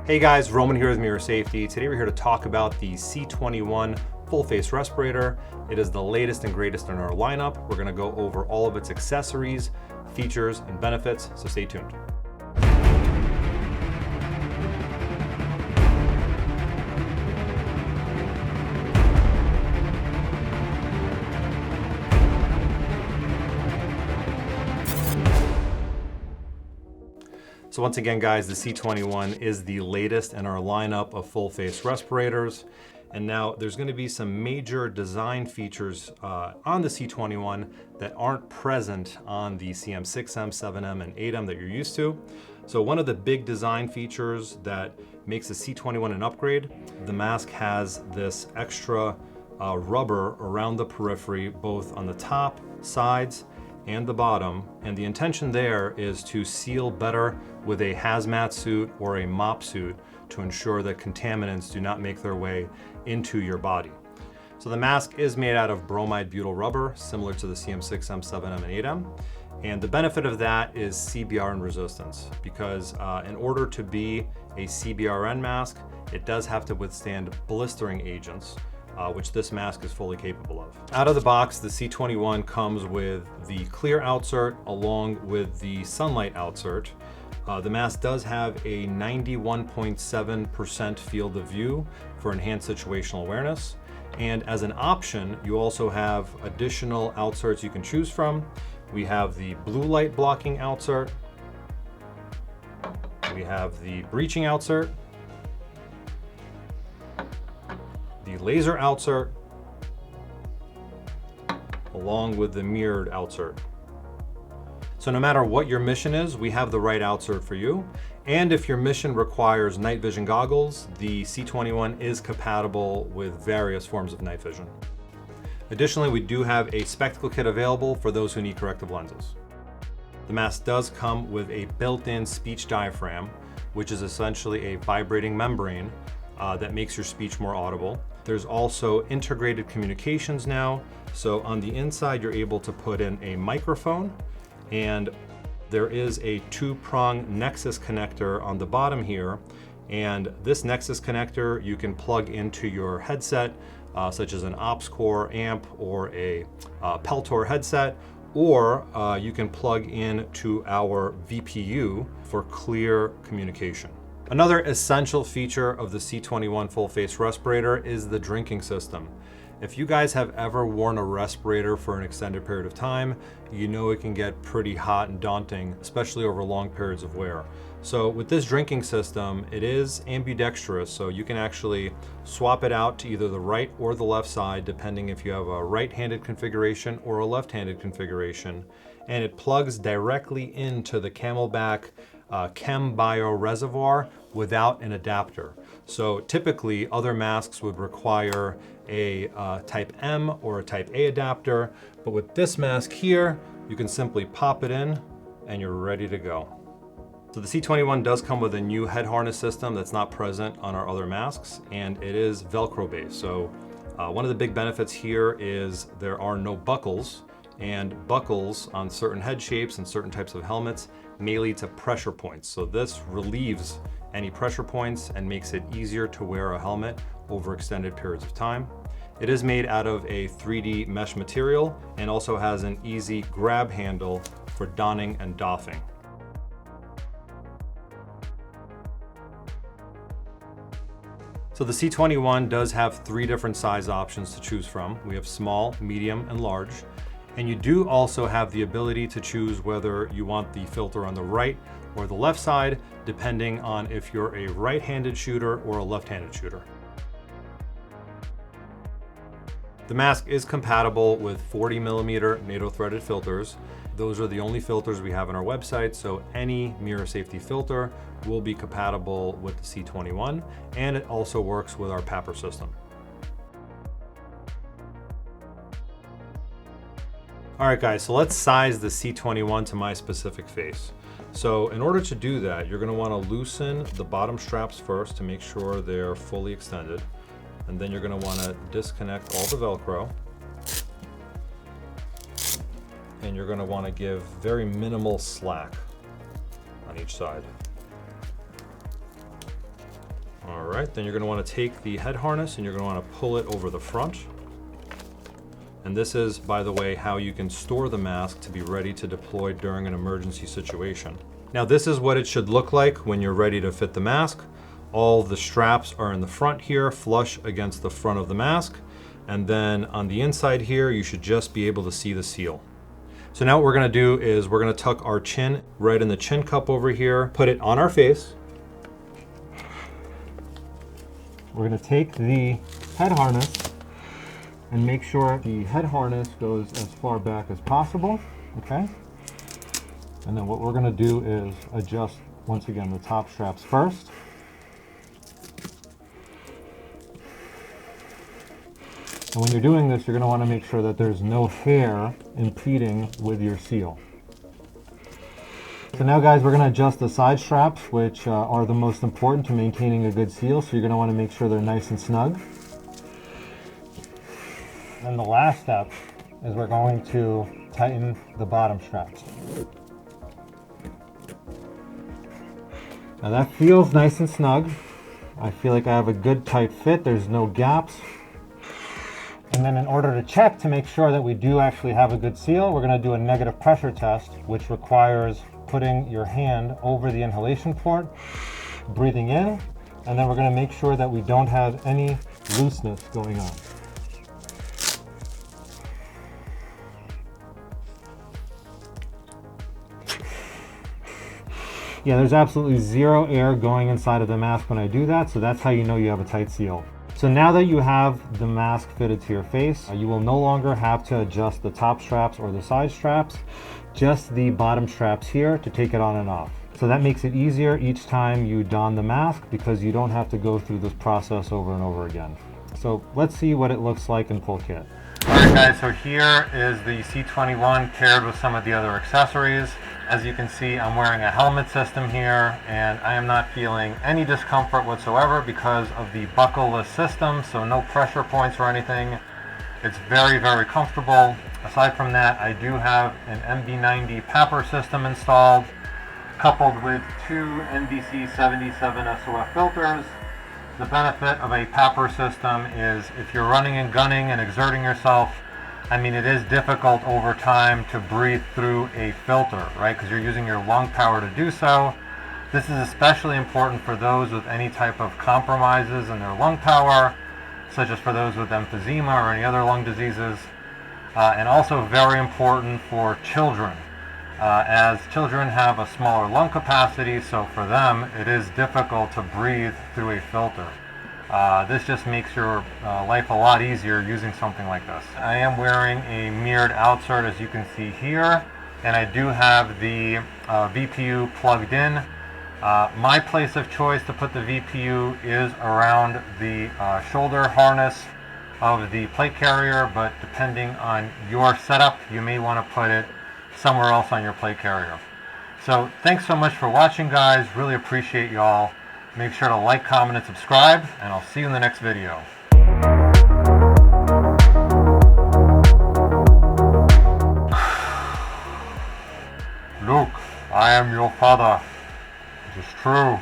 Hey guys, Roman here with MIRA Safety. Today we're here to talk about the C21 full face respirator. It is the latest and greatest in our lineup. We're going to go over all of its accessories, features, and benefits, so stay tuned. So once again, guys, the C21 is the latest in our lineup of full face respirators. And now there's going to be some major design features on the C21 that aren't present on the CM6M, 7M, and 8M that you're used to. So one of the big design features that makes the C21 an upgrade, the mask has this extra rubber around the periphery, both on the top, sides, and the bottom, and the intention there is to seal better with a hazmat suit or a mop suit to ensure that contaminants do not make their way into your body. So the mask is made out of bromide butyl rubber, similar to the CM6M, 7M, and 8M. And the benefit of that is CBRN resistance, because in order to be a CBRN mask, it does have to withstand blistering agents, which this mask is fully capable of. Out of the box, the C21 comes with the clear outsert along with the sunlight outsert. The mask does have a 91.7% field of view for enhanced situational awareness. And as an option, you also have additional outserts you can choose from. We have the blue light blocking outsert. We have the breaching outsert, the laser outsert, along with the mirrored outsert. So no matter what your mission is, we have the right outsert for you. And if your mission requires night vision goggles, the C21 is compatible with various forms of night vision. Additionally, we do have a spectacle kit available for those who need corrective lenses. The mask does come with a built-in speech diaphragm, which is essentially a vibrating membrane that makes your speech more audible. There's also integrated communications now. So on the inside, you're able to put in a microphone, and there is a two-prong Nexus connector on the bottom here. And this Nexus connector you can plug into your headset, such as an OpsCore amp or a Peltor headset, or you can plug in to our VPU for clear communication. Another essential feature of the C21 full face respirator is the drinking system. If you guys have ever worn a respirator for an extended period of time, you know it can get pretty hot and daunting, especially over long periods of wear. So with this drinking system, it is ambidextrous, so you can actually swap it out to either the right or the left side, depending if you have a right-handed configuration or a left-handed configuration. And it plugs directly into the Camelback ChemBio reservoir without an adapter. So typically other masks would require a type M or a type A adapter, but with this mask here, you can simply pop it in and you're ready to go. So the C21 does come with a new head harness system that's not present on our other masks, and it is Velcro based. So one of the big benefits here is there are no buckles, and buckles on certain head shapes and certain types of helmets may lead to pressure points. So this relieves any pressure points and makes it easier to wear a helmet over extended periods of time. It is made out of a 3D mesh material and also has an easy grab handle for donning and doffing. So the C21 does have 3 different size options to choose from. We have small, medium, and large. And you do also have the ability to choose whether you want the filter on the right or the left side, depending on if you're a right-handed shooter or a left-handed shooter. The mask is compatible with 40mm NATO threaded filters. Those are the only filters we have on our website, so any MIRA Safety filter will be compatible with the C21, and it also works with our PAPR system. All right, guys, so let's size the C21 to my specific face. So in order to do that, you're gonna wanna loosen the bottom straps first to make sure they're fully extended. And then you're gonna wanna disconnect all the Velcro. And you're gonna wanna give very minimal slack on each side. right, then you're going to want to take the head harness and you're going to want to pull it over the front. And this is, by the way, how you can store the mask to be ready to deploy during an emergency situation. Now this is what it should look like when you're ready to fit the mask. All the straps are in the front here, flush against the front of the mask. And then on the inside here, you should just be able to see the seal. So now what we're gonna do is we're gonna tuck our chin right in the chin cup over here, put it on our face. We're gonna take the head harness and make sure the head harness goes as far back as possible, okay? And then what we're gonna do is adjust, once again, the top straps first. And when you're doing this, you're gonna wanna make sure that there's no hair impeding with your seal. So now guys, we're gonna adjust the side straps, which are the most important to maintaining a good seal. So you're gonna wanna make sure they're nice and snug. And the last step is we're going to tighten the bottom straps. Now that feels nice and snug. I feel like I have a good tight fit. There's no gaps. And then in order to check to make sure that we do actually have a good seal, we're going to do a negative pressure test, which requires putting your hand over the inhalation port, breathing in, and then we're going to make sure that we don't have any looseness going on. Yeah, there's absolutely zero air going inside of the mask when I do that, so that's how you know you have a tight seal. So now that you have the mask fitted to your face, you will no longer have to adjust the top straps or the side straps, just the bottom straps here to take it on and off. So that makes it easier each time you don the mask because you don't have to go through this process over and over again. So let's see what it looks like in full kit. Alright guys, so here is the C21 paired with some of the other accessories. As you can see, I'm wearing a helmet system here and I am not feeling any discomfort whatsoever because of the buckleless system, so no pressure points or anything. It's very, very comfortable. Aside from that, I do have an MB90 PAPR system installed, coupled with two NBC77 SOF filters. The benefit of a PAPR system is if you're running and gunning and exerting yourself, I mean, it is difficult over time to breathe through a filter, right? Because you're using your lung power to do so. This is especially important for those with any type of compromises in their lung power, such as for those with emphysema or any other lung diseases. And also very important for children, as children have a smaller lung capacity, so for them it is difficult to breathe through a filter. This just makes your life a lot easier using something like this. I am wearing a mirrored outsert, as you can see here, and I do have the VPU plugged in. My place of choice to put the VPU is around the shoulder harness of the plate carrier, but depending on your setup, you may want to put it somewhere else on your plate carrier. So thanks so much for watching, guys. Really appreciate y'all. Make sure to like, comment, and subscribe, and I'll see you in the next video. Luke, I am your father. It is true.